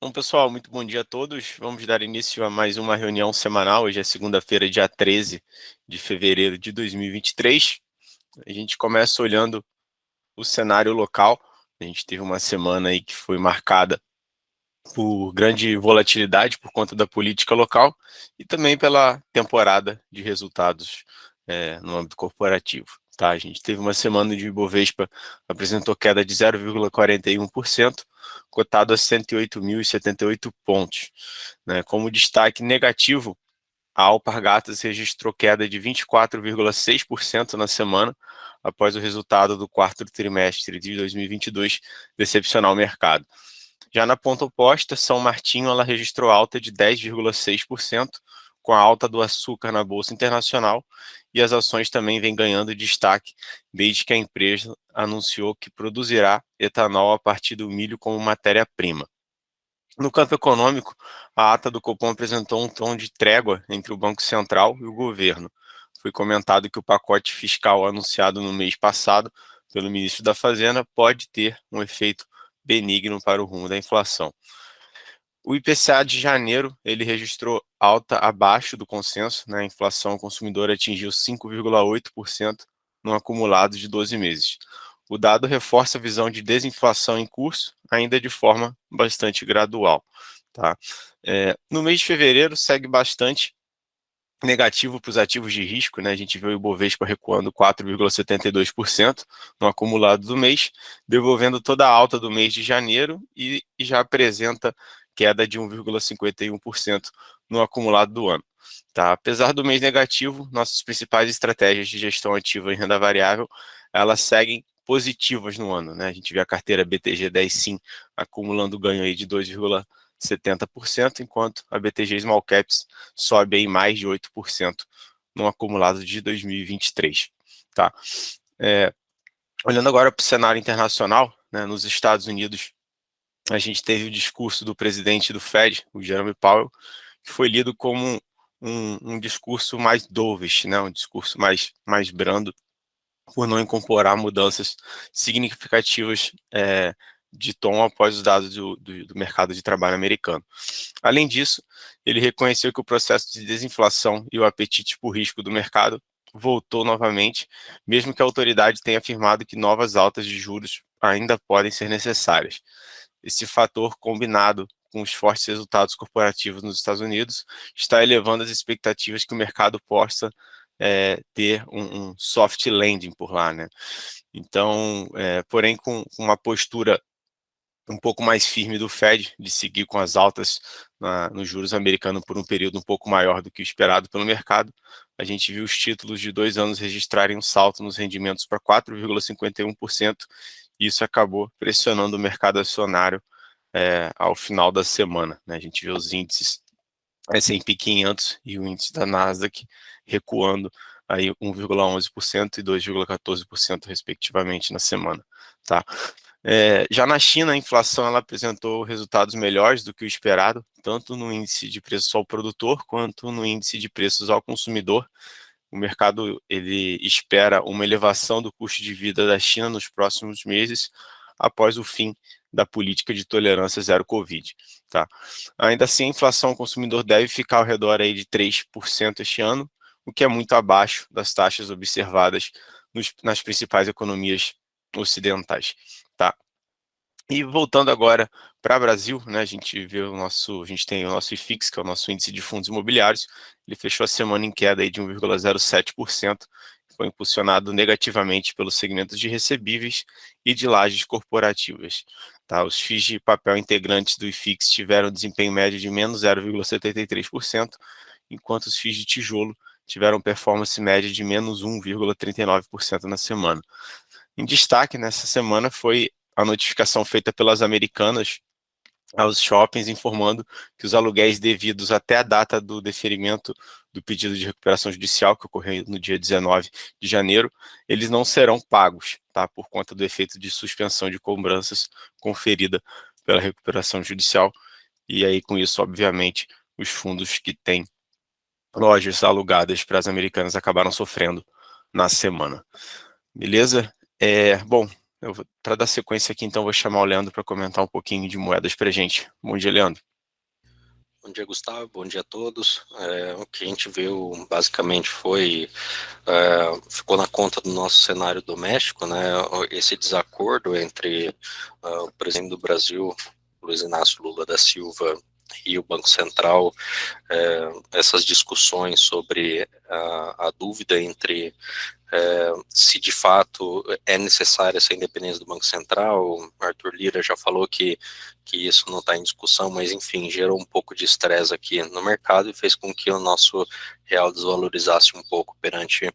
Bom, pessoal, muito bom dia a todos. Vamos dar início a mais uma reunião semanal. Hoje é segunda-feira, dia 13 de fevereiro de 2023. A gente começa olhando o cenário local. A gente teve uma semana aí que foi marcada por grande volatilidade por conta da política local e também pela temporada de resultados no âmbito corporativo. Tá? A gente teve uma semana de Ibovespa, apresentou queda de 0,41%, cotado a 108.078 pontos. Né? Como destaque negativo, a Alpargatas registrou queda de 24,6% na semana, após o resultado do quarto trimestre de 2022 decepcionar o mercado. Já na ponta oposta, São Martinho ela registrou alta de 10,6%, com a alta do açúcar na Bolsa Internacional, e as ações também vêm ganhando destaque desde que a empresa anunciou que produzirá etanol a partir do milho como matéria-prima. No campo econômico, a ata do Copom apresentou um tom de trégua entre o Banco Central e o governo. Foi comentado que o pacote fiscal anunciado no mês passado pelo ministro da Fazenda pode ter um efeito benigno para o rumo da inflação. O IPCA de janeiro ele registrou alta abaixo do consenso, né? A inflação consumidora atingiu 5,8% no acumulado de 12 meses. O dado reforça a visão de desinflação em curso, ainda de forma bastante gradual. Tá? No mês de fevereiro segue bastante negativo para os ativos de risco, né? A gente viu o Ibovespa recuando 4,72% no acumulado do mês, devolvendo toda a alta do mês de janeiro e já apresenta queda de 1,51% no acumulado do ano. Tá? Apesar do mês negativo, nossas principais estratégias de gestão ativa em renda variável, elas seguem positivas no ano, né? A gente vê a carteira BTG10 Sim acumulando ganho aí de 2,70%, enquanto a BTG Small Caps sobe aí mais de 8% no acumulado de 2023. Tá? Olhando agora para o cenário internacional, né, nos Estados Unidos, a gente teve o discurso do presidente do Fed, o Jerome Powell, que foi lido como um discurso mais dovish, né, um discurso mais brando, por não incorporar mudanças significativas de tom após os dados do mercado de trabalho americano. Além disso, ele reconheceu que o processo de desinflação e o apetite por risco do mercado voltou novamente, mesmo que a autoridade tenha afirmado que novas altas de juros ainda podem ser necessárias. Esse fator, combinado com os fortes resultados corporativos nos Estados Unidos, está elevando as expectativas que o mercado possa ter um soft landing por lá, né? Então, porém, com uma postura um pouco mais firme do Fed, de seguir com as altas nos juros americanos por um período um pouco maior do que o esperado pelo mercado, a gente viu os títulos de 2 anos registrarem um salto nos rendimentos para 4,51%, e isso acabou pressionando o mercado acionário ao final da semana, né? A gente vê os índices S&P 500 e o índice da Nasdaq recuando aí 1,11% e 2,14% respectivamente na semana, tá? Já na China, a inflação ela apresentou resultados melhores do que o esperado, tanto no índice de preços ao produtor quanto no índice de preços ao consumidor. O mercado ele espera uma elevação do custo de vida da China nos próximos meses, após o fim da política de tolerância zero Covid. Tá? Ainda assim, a inflação ao consumidor deve ficar ao redor aí de 3% este ano, o que é muito abaixo das taxas observadas nas principais economias ocidentais. Tá? E voltando agora para o Brasil, né, a gente tem o nosso IFIX, que é o nosso índice de fundos imobiliários, ele fechou a semana em queda aí de 1,07%, foi impulsionado negativamente pelos segmentos de recebíveis e de lajes corporativas. Tá? Os FIIs de papel integrantes do IFIX tiveram desempenho médio de menos 0,73%, enquanto os FIIs de tijolo tiveram performance média de menos 1,39% na semana. Em destaque nessa semana foi a notificação feita pelas Americanas aos shoppings informando que os aluguéis devidos até a data do deferimento do pedido de recuperação judicial, que ocorreu no dia 19 de janeiro, eles não serão pagos, tá? Por conta do efeito de suspensão de cobranças conferida pela recuperação judicial. E aí, com isso, obviamente, os fundos que têm lojas alugadas para as Americanas acabaram sofrendo na semana. Beleza? Bom, Para dar sequência aqui, então, vou chamar o Leandro para comentar um pouquinho de moedas para a gente. Bom dia, Leandro. Bom dia, Gustavo. Bom dia a todos. O que a gente viu basicamente ficou na conta do nosso cenário doméstico, né? Esse desacordo entre o presidente do Brasil, Luiz Inácio Lula da Silva, e o Banco Central, essas discussões sobre a dúvida entre se de fato é necessária essa independência do Banco Central. Arthur Lira já falou que isso não está em discussão, mas enfim, gerou um pouco de estresse aqui no mercado e fez com que o nosso real desvalorizasse um pouco perante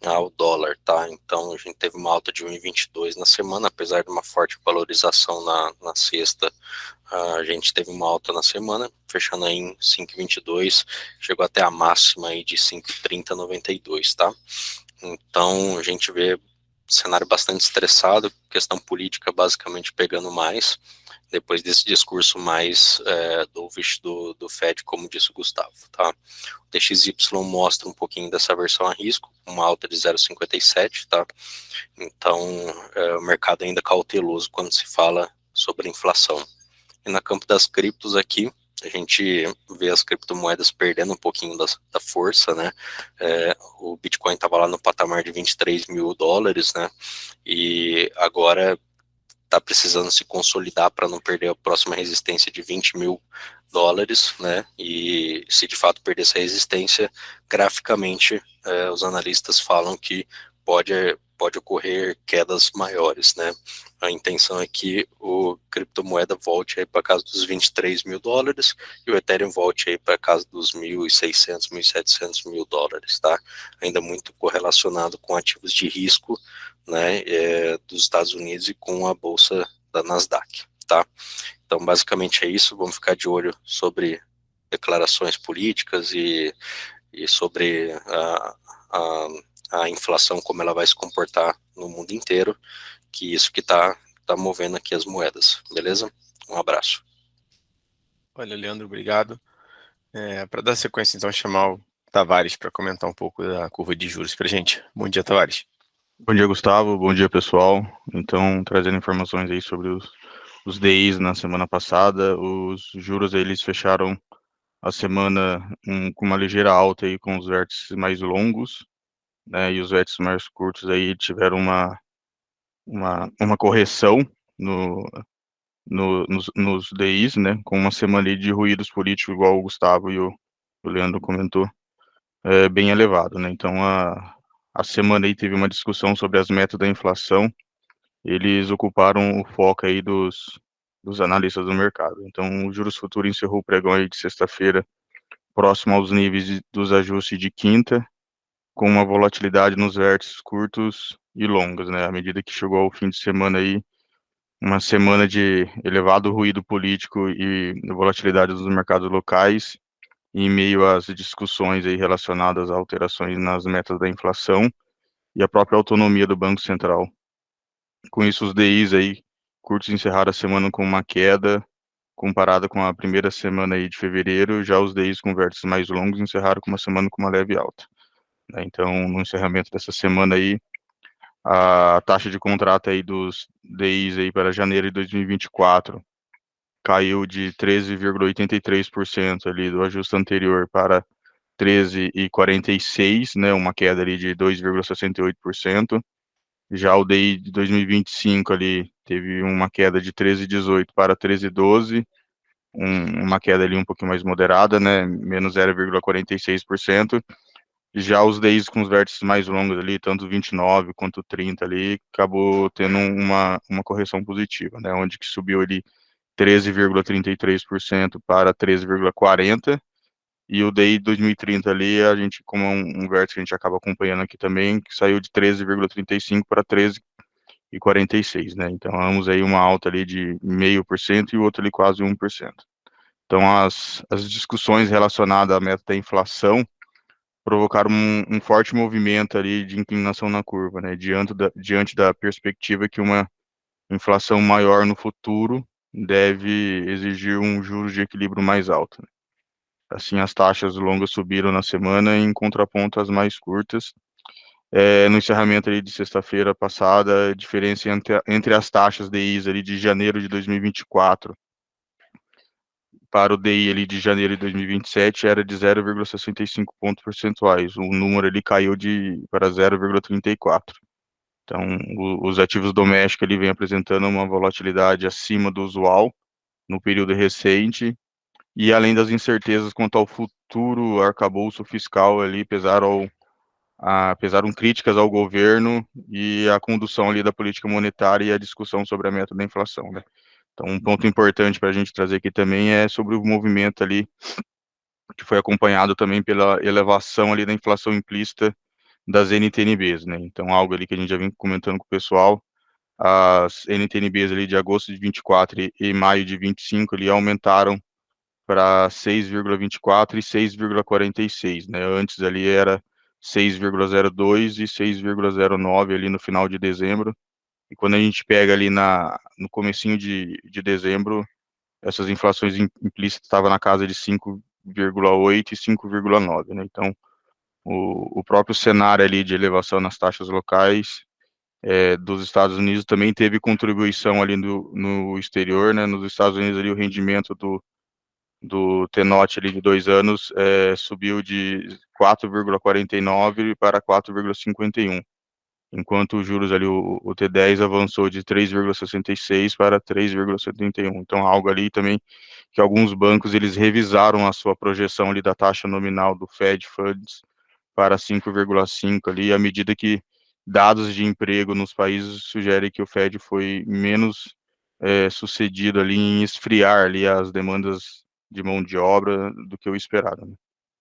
ao dólar, tá? Então a gente teve uma alta de 1,22 na semana, apesar de uma forte valorização na sexta. A gente teve uma alta na semana, fechando aí em 5,22, chegou até a máxima aí de 5,3092, tá? Então a gente vê cenário bastante estressado, questão política basicamente pegando mais, depois desse discurso mais dovish do Fed, como disse o Gustavo, tá? O DXY mostra um pouquinho dessa versão a risco, uma alta de 0,57, tá? Então, o mercado ainda cauteloso quando se fala sobre inflação. E na campo das criptos aqui, a gente vê as criptomoedas perdendo um pouquinho da força, né? O Bitcoin estava lá no patamar de 23 mil dólares, né? E agora está precisando se consolidar para não perder a próxima resistência de 20 mil dólares, né? E se de fato perder essa resistência, graficamente, os analistas falam que pode ocorrer quedas maiores, né? A intenção é que o criptomoeda volte aí para casa dos 23 mil dólares e o Ethereum volte aí para casa dos 1.600, 1.700 mil dólares, tá? Ainda muito correlacionado com ativos de risco, né, dos Estados Unidos e com a bolsa da Nasdaq, tá? Então, basicamente é isso. Vamos ficar de olho sobre declarações políticas e sobre a inflação, como ela vai se comportar no mundo inteiro, que isso que tá movendo aqui as moedas, beleza? Um abraço. Olha, Leandro, obrigado. Para dar sequência, então, chamar o Tavares para comentar um pouco da curva de juros para a gente. Bom dia, Tavares. Bom dia, Gustavo. Bom dia, pessoal. Então, trazendo informações aí sobre os DIs na semana passada, os juros eles fecharam a semana com uma ligeira alta aí com os vértices mais longos, né, e os vértices mais curtos aí tiveram uma correção nos DIs, né, com uma semana ali de ruídos políticos, igual o Gustavo e o Leandro comentou, bem elevado, né. Então a semana aí teve uma discussão sobre as metas da inflação. Eles ocuparam o foco aí dos analistas do mercado. Então, o juros futuro encerrou o pregão aí de sexta-feira próximo aos níveis dos ajustes de quinta, com uma volatilidade nos vértices curtos e longos, né? À medida que chegou ao fim de semana aí, uma semana de elevado ruído político e volatilidade dos mercados locais, em meio às discussões aí relacionadas a alterações nas metas da inflação e a própria autonomia do Banco Central. Com isso, os DIs aí curtos encerraram a semana com uma queda comparada com a primeira semana aí de fevereiro, já os DIs com vértices mais longos encerraram com uma semana com uma leve alta, né? Então, no encerramento dessa semana aí, a taxa de contrato aí dos DIs aí para janeiro de 2024 caiu de 13,83% ali do ajuste anterior para 13,46, né, uma queda ali de 2,68%. Já o DI de 2025 ali teve uma queda de 13,18 para 13,12, uma queda ali um pouquinho mais moderada, né, menos 0,46%. Já os DIs com os vértices mais longos ali, tanto 29 quanto 30 ali, acabou tendo uma correção positiva, né, onde que subiu ali 13,33% para 13,40%, e o DI 2030 ali, a gente, como é um vértice que a gente acaba acompanhando aqui também, que saiu de 13,35 para 13,46, né? Então, ambos aí uma alta ali de 0,5% e o outro ali quase 1%. Então, as discussões relacionadas à meta da inflação provocaram um forte movimento ali de inclinação na curva, né? Diante da perspectiva que uma inflação maior no futuro deve exigir um juros de equilíbrio mais alto, né? Assim, as taxas longas subiram na semana em contraponto às mais curtas, no encerramento ali de sexta-feira passada, a diferença entre as taxas DIs ali de janeiro de 2024 para o DI ali de janeiro de 2027 era de 0,65 pontos percentuais. O número ali caiu para 0,34. Então, os ativos domésticos ali vem apresentando uma volatilidade acima do usual no período recente, e além das incertezas quanto ao futuro arcabouço fiscal ali, pesaram críticas ao governo e a condução ali da política monetária e a discussão sobre a meta da inflação, né? Então, um ponto importante para a gente trazer aqui também é sobre o movimento ali, que foi acompanhado também pela elevação ali da inflação implícita das NTNBs, né? Então, algo ali que a gente já vem comentando com o pessoal, as NTNBs ali de agosto de 24 e maio de 25 ali aumentaram para 6,24 e 6,46, né? Antes ali era 6,02 e 6,09 ali no final de dezembro. E quando a gente pega ali no comecinho de dezembro, essas inflações implícitas estavam na casa de 5,8 e 5,9, né? Então, o próprio cenário ali de elevação nas taxas locais dos Estados Unidos também teve contribuição ali no exterior, né? Nos Estados Unidos ali o rendimento do T-Note ali de 2 anos subiu de 4,49 para 4,51, enquanto os juros ali, o T10 avançou de 3,66 para 3,71. Então, algo ali também que alguns bancos eles revisaram a sua projeção ali da taxa nominal do Fed Funds para 5,5 ali, à medida que dados de emprego nos países sugerem que o Fed foi menos sucedido ali em esfriar ali as demandas de mão de obra do que o esperado, né?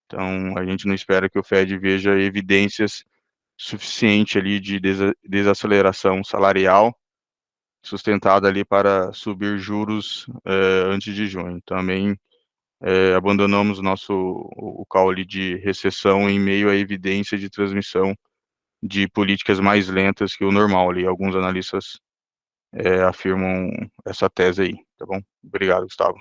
Então, a gente não espera que o Fed veja evidências suficientes ali de desaceleração salarial sustentada ali para subir juros antes de junho. Também abandonamos o caule de recessão em meio à evidência de transmissão de políticas mais lentas que o normal ali. Alguns analistas afirmam essa tese aí, tá bom? Obrigado, Gustavo.